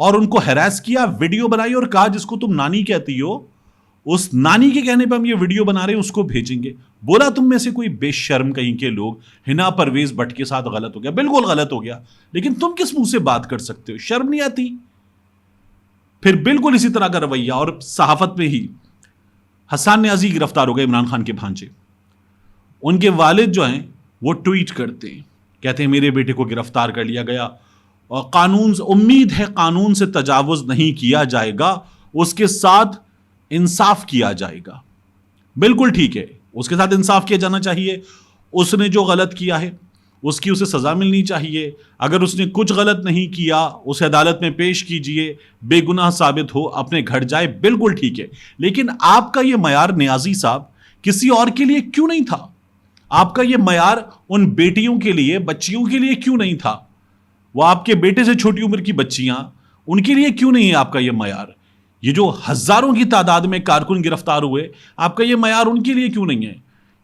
اور ان کو ہیراس کیا, ویڈیو بنائی اور کہا جس کو تم نانی کہتی ہو اس نانی کے کہنے پہ ہم یہ ویڈیو بنا رہے ہیں اس کو بھیجیں گے. بولا تم میں سے کوئی بے شرم کہیں کے لوگ ہنا پرویز بٹ کے ساتھ غلط ہو گیا, بالکل غلط ہو گیا, لیکن تم کس منہ سے بات کر سکتے ہو, شرم نہیں آتی؟ پھر بالکل اسی طرح کا رویہ. اور صحافت میں ہی حسان نیازی گرفتار ہو گئے, عمران خان کے بھانجے. ان کے والد جو ہیں وہ ٹویٹ کرتے ہیں, کہتے ہیں میرے بیٹے کو گرفتار کر لیا گیا اور قانون سے امید ہے قانون سے تجاوز نہیں کیا جائے گا, اس کے ساتھ انصاف کیا جائے گا. بالکل ٹھیک ہے, اس کے ساتھ انصاف کیا جانا چاہیے. اس نے جو غلط کیا ہے اس کی اسے سزا ملنی چاہیے. اگر اس نے کچھ غلط نہیں کیا اسے عدالت میں پیش کیجئے, بے گناہ ثابت ہو اپنے گھر جائے, بالکل ٹھیک ہے. لیکن آپ کا یہ معیار نیازی صاحب کسی اور کے لیے کیوں نہیں تھا؟ آپ کا یہ معیار ان بیٹیوں کے لیے, بچیوں کے لیے کیوں نہیں تھا؟ وہ آپ کے بیٹے سے چھوٹی عمر کی بچیاں, ان کے لیے کیوں نہیں ہے آپ کا یہ معیار؟ یہ جو ہزاروں کی تعداد میں کارکن گرفتار ہوئے, آپ کا یہ معیار ان کے لیے کیوں نہیں ہے؟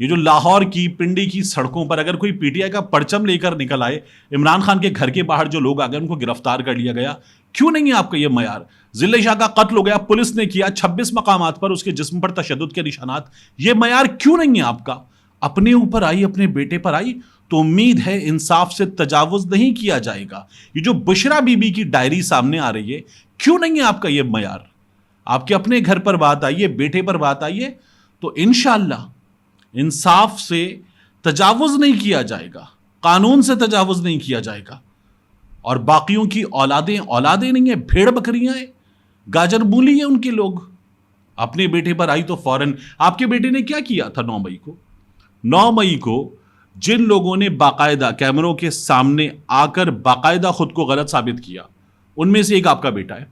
یہ جو لاہور کی پنڈی کی سڑکوں پر اگر کوئی پی ٹی آئی کا پرچم لے کر نکل آئے, عمران خان کے گھر کے باہر جو لوگ آ گئے ان کو گرفتار کر لیا گیا, کیوں نہیں ہے آپ کا یہ معیار؟ ذلِ شاہ کا قتل ہو گیا, پولیس نے کیا 26 مقامات پر اس کے جسم پر تشدد کے نشانات, یہ معیار کیوں نہیں ہے آپ کا؟ اپنے اوپر آئی, اپنے بیٹے پر آئی, تو امید ہے انصاف سے تجاوز نہیں کیا جائے گا. یہ جو بشرا بی بی کی ڈائری سامنے آ رہی ہے, کیوں نہیں ہے آپ کا یہ معیار؟ آپ کے اپنے گھر پر بات آئیے, بیٹے پر بات آئیے, تو انشاءاللہ انصاف سے تجاوز نہیں کیا جائے گا, قانون سے تجاوز نہیں کیا جائے گا. اور باقیوں کی اولادیں نہیں ہیں, بھیڑ بکریاں ہیں, گاجر مولی ہیں ان کے لوگ. اپنے بیٹے پر آئی تو فوراً. آپ کے بیٹے نے کیا کیا تھا 9 مئی کو؟ 9 مئی کو جن لوگوں نے باقاعدہ کیمروں کے سامنے آ کر باقاعدہ خود کو غلط ثابت کیا, ان میں سے ایک آپ کا بیٹا ہے.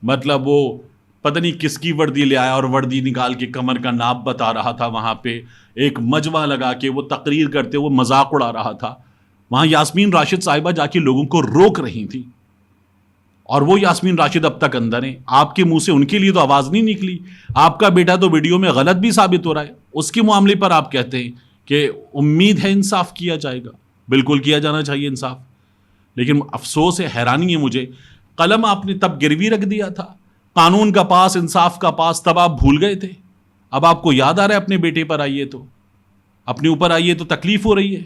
مطلب وہ پتہ نہیں کس کی وردی لے آیا اور وردی نکال کے کمر کا ناپ بتا رہا تھا, وہاں پہ ایک مجمع لگا کے وہ تقریر کرتے وہ مذاق اڑا رہا تھا. وہاں یاسمین راشد صاحبہ جا کے لوگوں کو روک رہی تھی, اور وہ یاسمین راشد اب تک اندر ہیں. آپ کے منہ سے ان کے لیے تو آواز نہیں نکلی. آپ کا بیٹا تو ویڈیو میں غلط بھی ثابت ہو رہا ہے, اس کے معاملے پر آپ کہتے ہیں کہ امید ہے انصاف کیا جائے گا. بالکل کیا جانا چاہیے انصاف. لیکن افسوس ہے, حیرانی ہے مجھے, قلم آپ نے تب گروی رکھ دیا تھا, قانون کا پاس, انصاف کا پاس, تب آپ بھول گئے تھے. اب آپ کو یاد آ رہا ہے اپنے بیٹے پر آئیے تو, اپنے اوپر آئیے تو تکلیف ہو رہی ہے.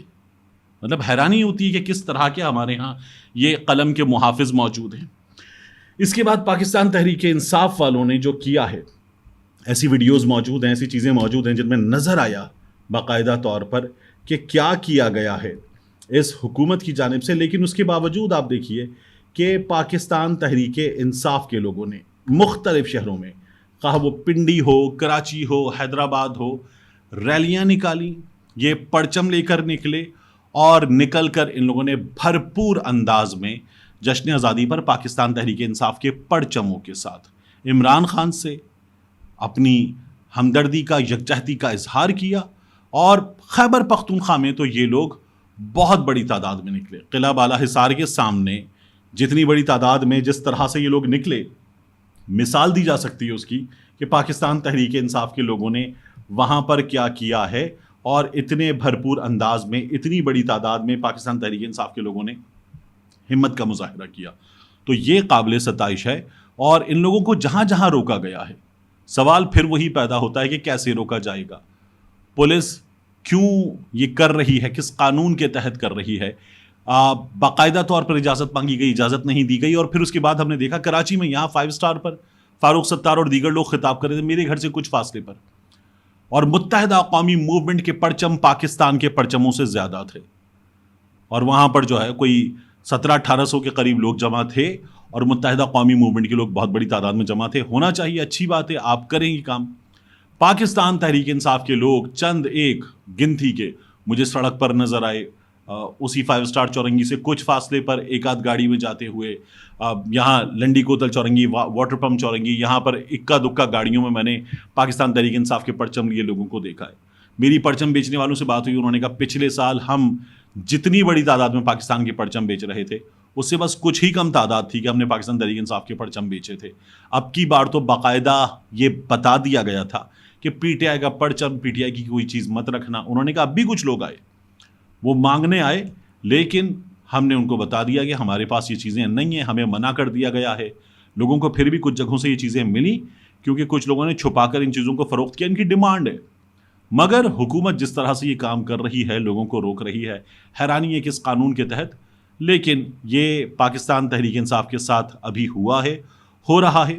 مطلب حیرانی ہوتی ہے کہ کس طرح کے ہمارے ہاں یہ قلم کے محافظ موجود ہیں. اس کے بعد پاکستان تحریک انصاف والوں نے جو کیا ہے, ایسی ویڈیوز موجود ہیں, ایسی چیزیں موجود ہیں جن میں نظر آیا باقاعدہ طور پر کہ کیا کیا گیا ہے اس حکومت کی جانب سے. لیکن اس کے باوجود آپ دیکھیے کہ پاکستان تحریک انصاف کے لوگوں نے مختلف شہروں میں, خواہ وہ پنڈی ہو, کراچی ہو, حیدرآباد ہو, ریلیاں نکالی, یہ پرچم لے کر نکلے, اور نکل کر ان لوگوں نے بھرپور انداز میں جشن آزادی پر پاکستان تحریک انصاف کے پرچموں کے ساتھ عمران خان سے اپنی ہمدردی کا, یکجہتی کا اظہار کیا. اور خیبر پختونخوا میں تو یہ لوگ بہت بڑی تعداد میں نکلے. قلعہ بالا حصار کے سامنے جتنی بڑی تعداد میں جس طرح سے یہ لوگ نکلے, مثال دی جا سکتی ہے اس کی کہ پاکستان تحریک انصاف کے لوگوں نے وہاں پر کیا کیا ہے, اور اتنے بھرپور انداز میں اتنی بڑی تعداد میں پاکستان تحریک انصاف کے لوگوں نے ہمت کا مظاہرہ کیا. تو یہ قابل ستائش ہے. اور ان لوگوں کو جہاں جہاں روکا گیا ہے, سوال پھر وہی پیدا ہوتا ہے کہ کیسے روکا جائے گا, پولیس کیوں یہ کر رہی ہے, کس قانون کے تحت کر رہی ہے. باقاعدہ طور پر اجازت مانگی گئی, اجازت نہیں دی گئی. اور پھر اس کے بعد ہم نے دیکھا کراچی میں یہاں 5 اسٹار پر فاروق ستار اور دیگر لوگ خطاب کر رہے تھے میرے گھر سے کچھ فاصلے پر, اور متحدہ قومی موومنٹ کے پرچم پاکستان کے پرچموں سے زیادہ تھے. اور وہاں پر جو ہے کوئی 1700-1800 کے قریب لوگ جمع تھے, اور متحدہ قومی موومنٹ کے لوگ بہت بڑی تعداد میں جمع تھے. ہونا چاہیے, اچھی بات ہے, آپ کریں یہ کام. پاکستان تحریک انصاف کے لوگ چند ایک گنتی کے مجھے سڑک پر نظر آئے, اسی 5 اسٹار چورنگی سے کچھ فاصلے پر ایک آدھ گاڑی میں جاتے ہوئے, یہاں لنڈی کوتل چورنگی, واٹر پمپ چورنگی, یہاں پر اکا دکا گاڑیوں میں نے پاکستان تحریک انصاف کے پرچم لیے لوگوں کو دیکھا ہے. میری پرچم بیچنے والوں سے بات ہوئی, انہوں نے کہا پچھلے سال ہم جتنی بڑی تعداد میں پاکستان کے پرچم بیچ رہے تھے اس سے بس کچھ ہی کم تعداد تھی کہ ہم نے پاکستان تحریک انصاف کے پرچم بیچے تھے. اب کی بار تو باقاعدہ یہ بتا دیا گیا تھا کہ پی ٹی آئی کا پرچم, پی ٹی آئی کی کوئی چیز مت رکھنا. انہوں نے کہا اب بھی کچھ لوگ آئے, وہ مانگنے آئے, لیکن ہم نے ان کو بتا دیا کہ ہمارے پاس یہ چیزیں نہیں ہیں, ہمیں منع کر دیا گیا ہے. لوگوں کو پھر بھی کچھ جگہوں سے یہ چیزیں ملی کیونکہ کچھ لوگوں نے چھپا کر ان چیزوں کو فروخت کیا, ان کی ڈیمانڈ ہے. مگر حکومت جس طرح سے یہ کام کر رہی ہے, لوگوں کو روک رہی ہے, حیرانی ہے کہ اس قانون کے تحت. لیکن یہ پاکستان تحریک انصاف کے ساتھ ابھی ہوا ہے, ہو رہا ہے.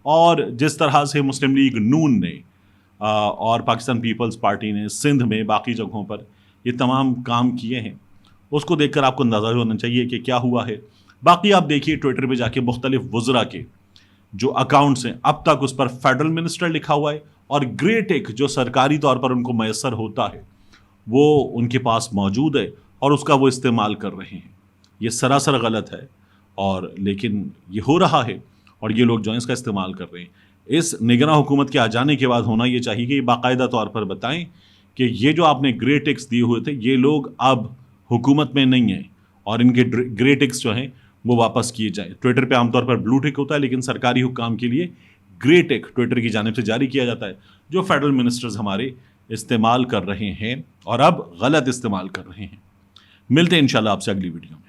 اور جس طرح سے مسلم لیگ نون نے اور پاکستان پیپلز پارٹی نے سندھ میں باقی جگہوں پر یہ تمام کام کیے ہیں, اس کو دیکھ کر آپ کو اندازہ ہونا چاہیے کہ کیا ہوا ہے. باقی آپ دیکھیے ٹویٹر پہ جا کے مختلف وزراء کے جو اکاؤنٹس ہیں, اب تک اس پر فیڈرل منسٹر لکھا ہوا ہے اور گرے ٹک جو سرکاری طور پر ان کو میسر ہوتا ہے وہ ان کے پاس موجود ہے اور اس کا وہ استعمال کر رہے ہیں. یہ سراسر غلط ہے, اور لیکن یہ ہو رہا ہے اور یہ لوگ جو ہیں اس کا استعمال کر رہے ہیں. اس نگراں حکومت کے آ جانے کے بعد ہونا یہ چاہیے کہ یہ باقاعدہ طور پر بتائیں کہ یہ جو آپ نے گرے ٹکس دیے ہوئے تھے یہ لوگ اب حکومت میں نہیں ہیں اور ان کے گرے ٹکس جو ہیں وہ واپس کیے جائیں. ٹویٹر پہ عام طور پر بلو ٹک ہوتا ہے, لیکن سرکاری حکام کے لیے گرے ٹک ٹویٹر کی جانب سے جاری کیا جاتا ہے, جو فیڈرل منسٹرز ہمارے استعمال کر رہے ہیں اور اب غلط استعمال کر رہے ہیں. ملتے ہیں انشاءاللہ آپ سے اگلی ویڈیو میں.